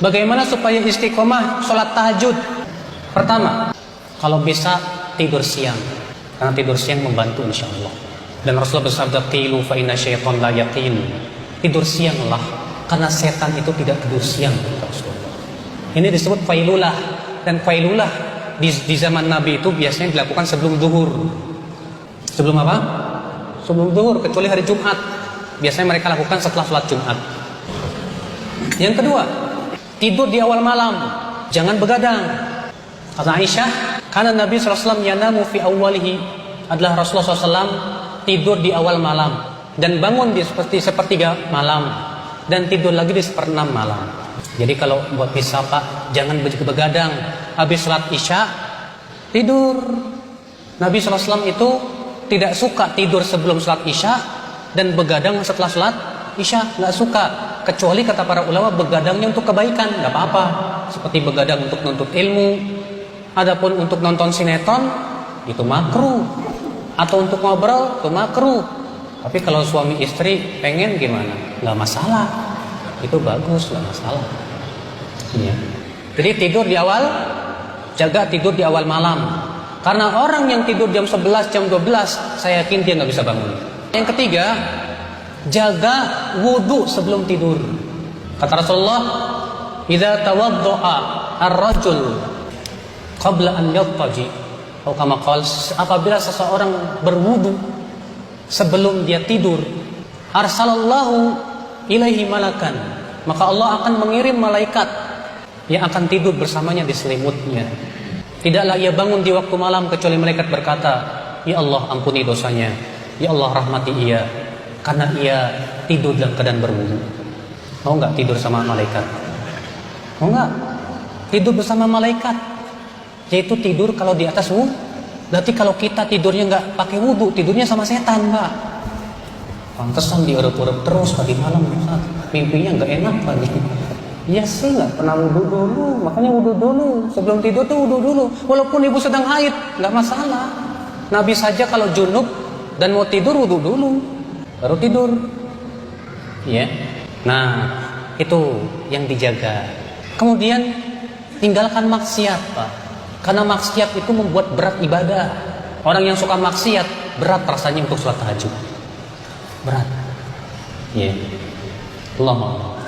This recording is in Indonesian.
Bagaimana supaya istiqomah sholat tahajud? Pertama, kalau bisa tidur siang, karena tidur siang membantu insya Allah. Dan Rasulullah bersabda, qilu fa inna syaitan la yaqin. Tidur sianglah, karena setan itu tidak tidur siang, kata Rasulullah. Ini disebut qailulah. Dan qailulah di zaman Nabi itu biasanya dilakukan sebelum zuhur. Sebelum apa? Sebelum zuhur, kecuali hari Jumat. Biasanya mereka lakukan setelah sholat Jumat. Yang kedua, tidur di awal malam, jangan begadang. Kata Aisyah, karena Nabi SAW yanamu fi awwalihi, adalah Rasulullah SAW tidur di awal malam dan bangun di sepertiga malam dan tidur lagi di seperenam malam. Jadi kalau buat bisa Pak, jangan begadang. Habis sholat Isya tidur. Nabi SAW itu tidak suka tidur sebelum sholat Isya dan begadang setelah sholat Isya, nggak suka. Kecuali kata para ulama begadangnya untuk kebaikan, nggak apa-apa. Seperti begadang untuk nuntut ilmu. Adapun untuk nonton sinetron itu makruh. Atau untuk ngobrol itu makruh. Tapi kalau suami istri pengen gimana? Nggak masalah. Itu bagus, nggak masalah. Ya. Jadi tidur di awal, jaga tidur di awal malam. Karena orang yang tidur jam 11, jam 12, saya yakin dia nggak bisa bangun. Yang ketiga, jaga wudu sebelum tidur. Kata Rasulullah, "Idza tawaddaa ar-rajul qabla an yattaji." Atau kama qala, apabila seseorang berwudu sebelum dia tidur, arsalallahu ilaihi malakan, maka Allah akan mengirim malaikat yang akan tidur bersamanya di selimutnya. Tidaklah ia bangun di waktu malam kecuali malaikat berkata, "Ya Allah, ampuni dosanya. Ya Allah, rahmati ia, karena ia tidur dalam keadaan berwudu." Mau nggak tidur sama malaikat? Mau nggak tidur bersama malaikat? Yaitu tidur kalau di atas wudu. Berarti kalau kita tidurnya nggak pakai wudu, tidurnya sama setan, Pak. Pantesan diurep-urep terus tadi malam, mimpinya nggak enak lagi. Iya sih, nggak pernah wudu dulu, makanya wudu dulu. Sebelum tidur tuh wudu dulu. Walaupun ibu sedang haid, nggak masalah. Nabi saja kalau junub dan mau tidur wudu dulu, baru tidur. Ya, nah itu yang dijaga. Kemudian tinggalkan maksiat, Pak. Karena maksiat itu membuat berat ibadah. Orang yang suka maksiat berat rasanya untuk sholat tahajud. Berat. Ya. Allah.